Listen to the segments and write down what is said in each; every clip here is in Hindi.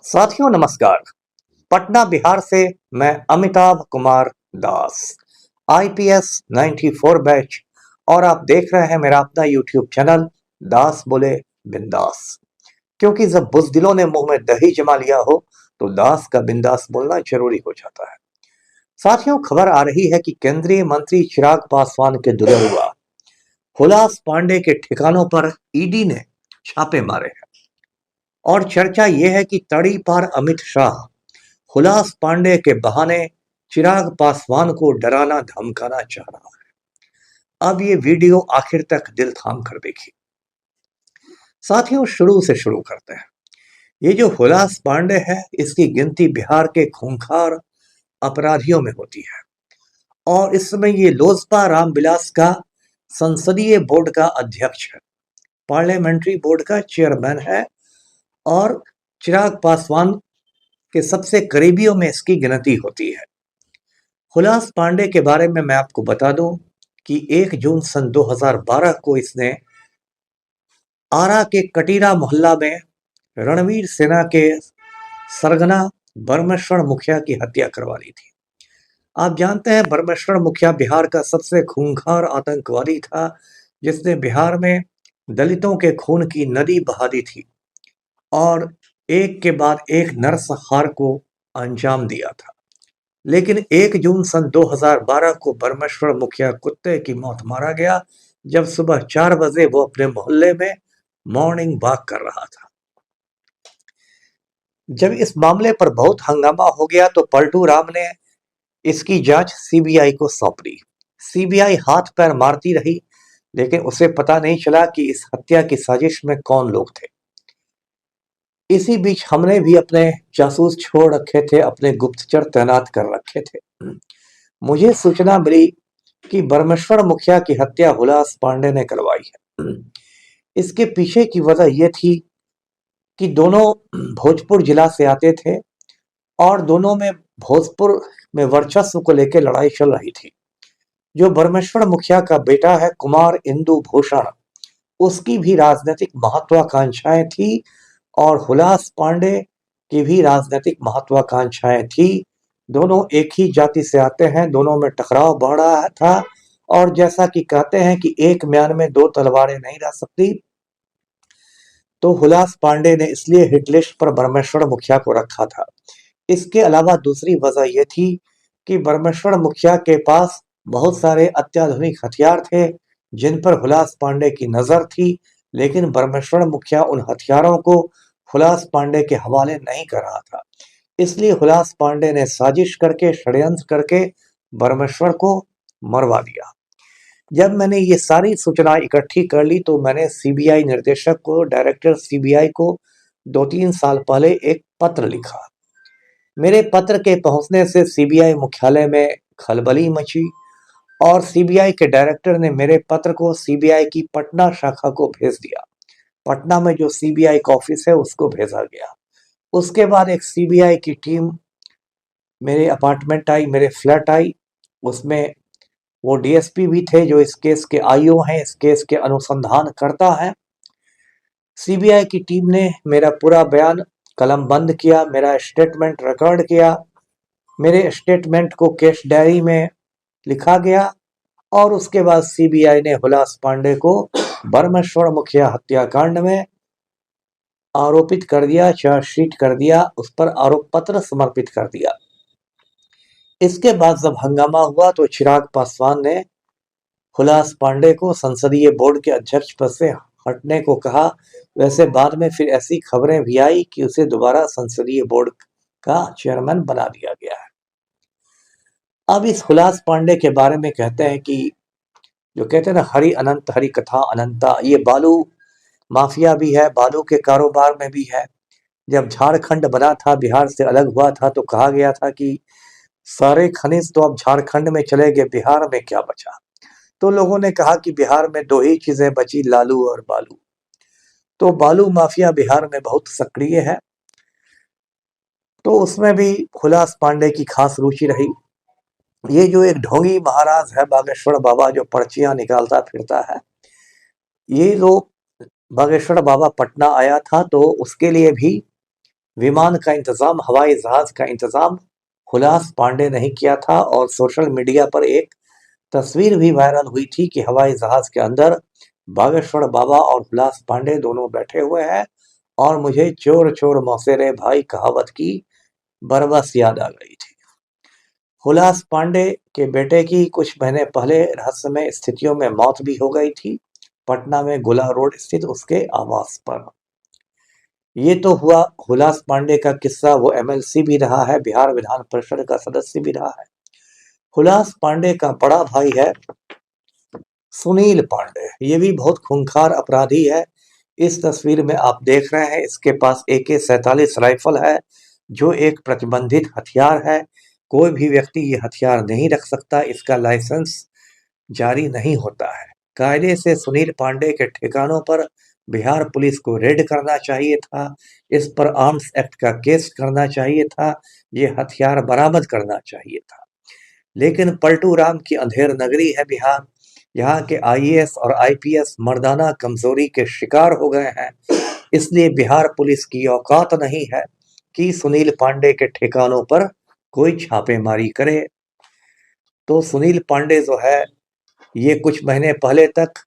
साथियों नमस्कार। पटना बिहार से मैं अमिताभ कुमार दास, आईपीएस 94 बैच, और आप देख रहे हैं मेरा अपना यूट्यूब चैनल दास बोले बिंदास। क्योंकि जब बुजदिलों ने मुंह में दही जमा लिया हो तो दास का बिंदास बोलना जरूरी हो जाता है। साथियों, खबर आ रही है कि केंद्रीय मंत्री चिराग पासवान के दुल्हन हुलास पांडे के ठिकानों पर ईडी ने छापे मारे हैं। और चर्चा यह है कि तड़ी पार अमित शाह हुलास पांडे के बहाने चिराग पासवान को डराना धमकाना चाह रहा है। अब ये वीडियो आखिर तक दिल थाम कर देखिए। साथियों, शुरू से शुरू करते हैं। ये जो हुलास पांडे है, इसकी गिनती बिहार के खूंखार अपराधियों में होती है। और इस समय ये लोजपा रामविलास का संसदीय बोर्ड का अध्यक्ष है, पार्लियामेंट्री बोर्ड का चेयरमैन है, और चिराग पासवान के सबसे करीबियों में इसकी गिनती होती है। हुलास पांडे के बारे में मैं आपको बता दूं कि 1 जून सन 2012 को इसने आरा के कटीरा मोहल्ला में रणवीर सेना के सरगना परमेश्वर मुखिया की हत्या करवा ली थी। आप जानते हैं, परमेश्वर मुखिया बिहार का सबसे खूंखार आतंकवादी था, जिसने बिहार में दलितों के खून की नदी बहा दी थी और एक के बाद एक नरसंहार को अंजाम दिया था। लेकिन 1 जून सन 2012 को परमेश्वर मुखिया कुत्ते की मौत मारा गया, जब सुबह 4 बजे वो अपने मोहल्ले में मॉर्निंग वॉक कर रहा था। जब इस मामले पर बहुत हंगामा हो गया तो पलटू राम ने इसकी जांच सीबीआई को सौंप दी। सीबीआई हाथ पैर मारती रही, लेकिन उसे पता नहीं चला कि इस हत्या की साजिश में कौन लोग थे। इसी बीच हमने भी अपने जासूस छोड़ रखे थे, अपने गुप्तचर तैनात कर रखे थे। मुझे सूचना मिली कि परमेश्वर मुखिया की हत्या हुलास पांडे ने करवाई है। इसके पीछे की वजह यह थी कि दोनों भोजपुर जिला से आते थे और दोनों में भोजपुर में वर्चस्व को लेकर लड़ाई चल रही थी। जो परमेश्वर मुखिया का बेटा है कुमार इंदु भूषण, उसकी भी राजनीतिक महत्वाकांक्षाएं थी और हुलास पांडे की भी राजनीतिक महत्वाकांक्षाएं थी। दोनों एक ही जाति से आते हैं, दोनों में टकराव बढ़ रहा था। और जैसा कि कहते हैं कि एक म्यान में 2 तलवारें नहीं रह सकती, तो हुलास पांडे ने इसलिए हिट लिस्ट पर परमेश्वर मुखिया को रखा था। इसके अलावा दूसरी वजह यह थी कि परमेश्वर मुखिया के पास बहुत सारे अत्याधुनिक हथियार थे जिन पर हुलास पांडे की नजर थी, लेकिन परमेश्वर मुखिया उन हथियारों को हुलास पांडे के हवाले नहीं कर रहा था। इसलिए हुलास पांडे ने साजिश करके, षड्यंत्र करके परमेश्वर को मरवा दिया। जब मैंने ये सारी सूचना इकट्ठी कर ली तो मैंने सीबीआई निर्देशक को, डायरेक्टर सीबीआई को 2-3 साल पहले एक पत्र लिखा। मेरे पत्र के पहुंचने से सीबीआई मुख्यालय में खलबली मची और सीबीआई के डायरेक्टर ने मेरे पत्र को सीबीआई की पटना शाखा को भेज दिया। पटना में जो सीबीआई का ऑफिस है उसको भेजा गया। उसके बाद एक सीबीआई की टीम मेरे अपार्टमेंट आई, मेरे फ्लैट आई। उसमें वो डीएसपी भी थे जो इस केस के आईओ हैं, इस केस के अनुसंधान करता है। सीबीआई की टीम ने मेरा पूरा बयान कलमबंद किया, मेरा स्टेटमेंट रिकॉर्ड किया। मेरे स्टेटमेंट को केस डायरी में लिखा गया और उसके बाद सीबीआई ने हुलास पांडे को परमेश्वर मुखिया हत्याकांड में आरोपित कर दिया, चार्जशीट कर दिया, उस पर आरोप पत्र समर्पित कर दिया। इसके बाद जब हंगामा हुआ तो चिराग पासवान ने हुलास पांडे को संसदीय बोर्ड के अध्यक्ष पद से हटने को कहा। वैसे बाद में फिर ऐसी खबरें भी आई कि उसे दोबारा संसदीय बोर्ड का चेयरमैन बना दिया गया है। अब इस हुलास पांडे के बारे में कहते हैं कि जो कहते हैं ना, हरि अनंत हरि कथा अनंता, ये बालू माफिया भी है, बालू के कारोबार में भी है। जब झारखंड बना था, बिहार से अलग हुआ था, तो कहा गया था कि सारे खनिज तो अब झारखंड में चले गए, बिहार में क्या बचा। तो लोगों ने कहा कि बिहार में 2 ही चीजें बची, लालू और बालू। तो बालू माफिया बिहार में बहुत सक्रिय है, तो उसमें भी हुलास पांडे की खास रुचि रही। ये जो एक ढोंगी महाराज है बागेश्वर बाबा, जो पर्चियां निकालता फिरता है, ये लोग बागेश्वर बाबा पटना आया था तो उसके लिए भी विमान का इंतजाम, हवाई जहाज का इंतजाम हुलास पांडे ने ही किया था। और सोशल मीडिया पर एक तस्वीर भी वायरल हुई थी कि हवाई जहाज के अंदर बागेश्वर बाबा और हुलास पांडे दोनों बैठे हुए हैं। और मुझे चोर चोर मौसेरे भाई कहावत की बरबस याद आ गई थी। हुलास पांडे के बेटे की कुछ महीने पहले रहस्यमय स्थितियों में मौत भी हो गई थी, पटना में गोला रोड स्थित उसके आवास पर। ये तो हुआ हुलास पांडे का किस्सा। वो एमएलसी भी रहा है, बिहार विधान परिषद का सदस्य भी रहा है। हुलास पांडे का बड़ा भाई है सुनील पांडे। ये भी बहुत खूंखार अपराधी है। इस तस्वीर में आप देख रहे हैं, इसके पास AK-47 राइफल है, जो एक प्रतिबंधित हथियार है। कोई भी व्यक्ति ये हथियार नहीं रख सकता, इसका लाइसेंस जारी नहीं होता है। कायदे से सुनील पांडे के ठिकानों पर बिहार पुलिस को रेड करना चाहिए था, इस पर आर्म्स एक्ट का केस करना चाहिए था, ये हथियार बरामद करना चाहिए था। लेकिन पलटू राम की अंधेर नगरी है बिहार। यहाँ के IAS और IPS मर्दाना कमजोरी के शिकार हो गए हैं। इसलिए बिहार पुलिस की औकात नहीं है कि सुनील पांडे के ठिकानों पर कोई छापेमारी करे। तो सुनील पांडे जो है, ये कुछ महीने पहले तक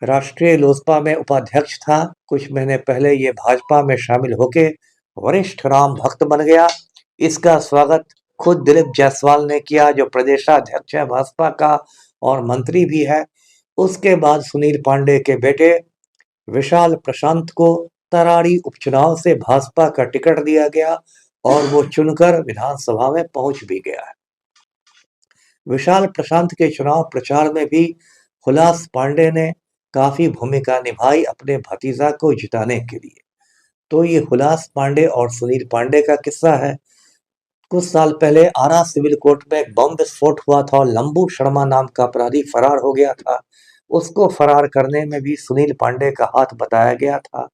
राष्ट्रीय लोजपा में उपाध्यक्ष था। कुछ महीने पहले ये भाजपा में शामिल होके वरिष्ठ राम भक्त बन गया। इसका स्वागत खुद दिलीप जायसवाल ने किया, जो प्रदेशाध्यक्ष है भाजपा का और मंत्री भी है। उसके बाद सुनील पांडे के बेटे विशाल प्रशांत को तरारी उपचुनाव से भाजपा का टिकट दिया गया और वो चुनकर विधानसभा में पहुंच भी गया है। विशाल प्रशांत के चुनाव प्रचार में भी हुलास पांडे ने काफी भूमिका निभाई अपने भतीजा को जिताने के लिए। तो ये हुलास पांडे और सुनील पांडे का किस्सा है। कुछ साल पहले आरा सिविल कोर्ट में एक बम विस्फोट हुआ था और लंबू शर्मा नाम का अपराधी फरार हो गया था। उसको फरार करने में भी सुनील पांडे का हाथ बताया गया था।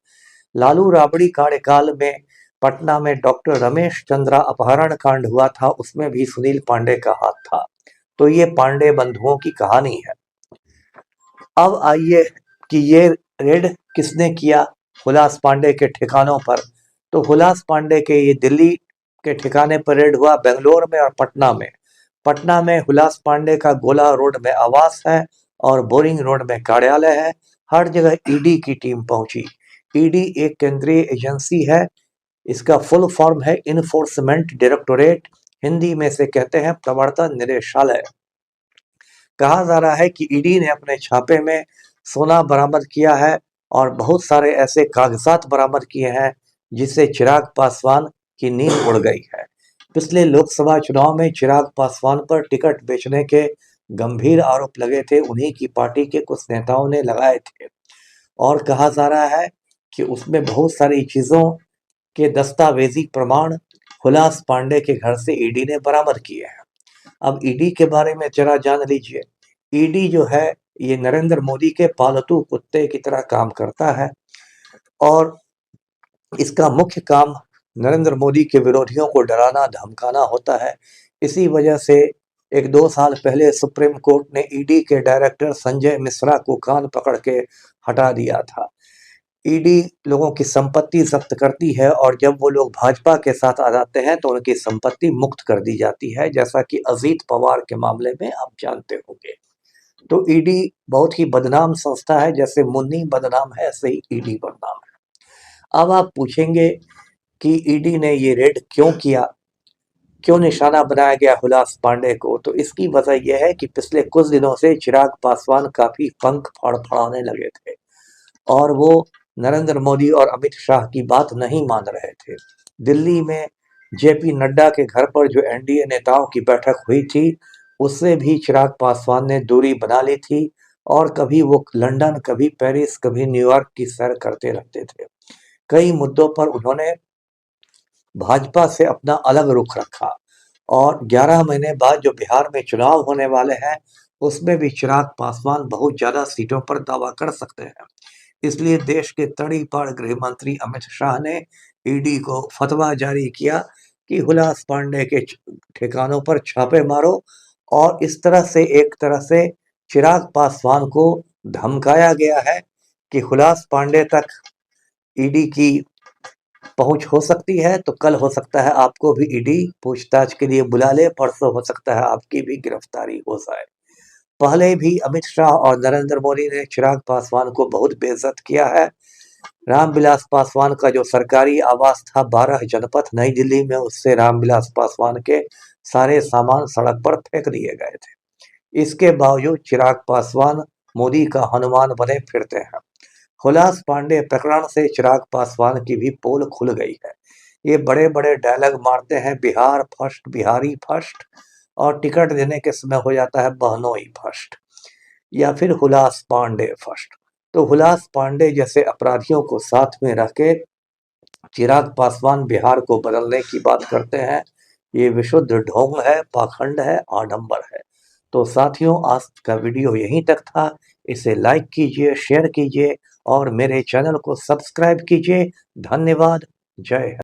लालू राबड़ी कार्यकाल में पटना में डॉक्टर रमेश चंद्रा अपहरण कांड हुआ था, उसमें भी सुनील पांडे का हाथ था। तो ये पांडे बंधुओं की कहानी है। अब आइए कि ये रेड किसने किया हुलास पांडे के ठिकानों पर। तो हुलास पांडे के ये दिल्ली के ठिकाने पर रेड हुआ, बेंगलोर में और पटना में। पटना में हुलास पांडे का गोला रोड में आवास है और बोरिंग रोड में कार्यालय है। हर जगह ईडी की टीम पहुंची। ईडी एक केंद्रीय एजेंसी है। इसका फुल फॉर्म है इन्फोर्समेंट डायरेक्टोरेट, हिंदी में से कहते हैं प्रवर्तन निदेशालय। कहा जा रहा है कि ईडी ने अपने छापे में सोना बरामद किया है और बहुत सारे ऐसे कागजात बरामद किए हैं जिससे चिराग पासवान की नींद उड़ गई है। पिछले लोकसभा चुनाव में चिराग पासवान पर टिकट बेचने के गंभीर आरोप लगे थे, उन्हीं की पार्टी के कुछ नेताओं ने लगाए थे। और कहा जा रहा है कि उसमें बहुत सारी चीजों के दस्तावेजी प्रमाण हुलास पांडे के घर से ईडी ने बरामद किए हैं। अब ईडी के बारे में जरा जान लीजिए। ईडी जो है, ये नरेंद्र मोदी के पालतू कुत्ते की तरह काम करता है और इसका मुख्य काम नरेंद्र मोदी के विरोधियों को डराना धमकाना होता है। इसी वजह से 1-2 साल पहले सुप्रीम कोर्ट ने ईडी के डायरेक्टर संजय मिश्रा को कान पकड़ के हटा दिया था। ईडी लोगों की संपत्ति जब्त करती है और जब वो लोग भाजपा के साथ आ जाते हैं तो उनकी संपत्ति मुक्त कर दी जाती है, जैसा कि अजीत पवार के मामले में आप जानते होंगे। तो ईडी बहुत ही बदनाम संस्था है, जैसे मुन्नी बदनाम है ऐसे ही ईडी बदनाम है। अब आप पूछेंगे कि ईडी ने ये रेड क्यों किया, क्यों निशाना बनाया गया हुलास पांडे को। तो इसकी वजह यह है कि पिछले कुछ दिनों से चिराग पासवान काफी पंख फड़फड़ाने लगे थे और वो नरेंद्र मोदी और अमित शाह की बात नहीं मान रहे थे। दिल्ली में जेपी नड्डा के घर पर जो एनडीए नेताओं की बैठक हुई थी, उससे भी चिराग पासवान ने दूरी बना ली थी और कभी वो लंदन, कभी पेरिस, कभी न्यूयॉर्क की सैर करते रहते थे। कई मुद्दों पर उन्होंने भाजपा से अपना अलग रुख रखा और 11 महीने बाद जो बिहार में चुनाव होने वाले हैं, उसमें भी चिराग पासवान बहुत ज्यादा सीटों पर दावा कर सकते हैं। इसलिए देश के तड़ीपार गृह मंत्री अमित शाह ने ईडी को फतवा जारी किया कि हुलास पांडे के ठिकानों पर छापे मारो। और इस तरह से एक तरह से चिराग पासवान को धमकाया गया है कि हुलास पांडे तक ईडी की पहुंच हो सकती है तो कल हो सकता है आपको भी ईडी पूछताछ के लिए बुला ले, परसों हो सकता है आपकी भी गिरफ्तारी हो जाए। पहले भी अमित शाह और नरेंद्र मोदी ने चिराग पासवान को बहुत बेइज्जत किया है। रामविलास पासवान का जो सरकारी आवास था 12 जनपथ नई दिल्ली में, उससे रामविलास पासवान के सारे सामान सड़क पर फेंक दिए गए थे। इसके बावजूद चिराग पासवान मोदी का हनुमान बने फिरते हैं। हुलास पांडे प्रकरण से चिराग पासवान की भी पोल खुल गई है। ये बड़े बड़े डायलॉग मारते हैं, बिहार फर्स्ट, बिहारी फर्स्ट, और टिकट देने के समय हो जाता है बहनोई फर्स्ट या फिर हुलास पांडे फर्स्ट। तो हुलास पांडे जैसे अपराधियों को साथ में रख के चिराग पासवान बिहार को बदलने की बात करते हैं। ये विशुद्ध ढोंग है, पाखंड है, आडंबर है। तो साथियों, आज का वीडियो यहीं तक था। इसे लाइक कीजिए, शेयर कीजिए और मेरे चैनल को सब्सक्राइब कीजिए। धन्यवाद। जय हिंद।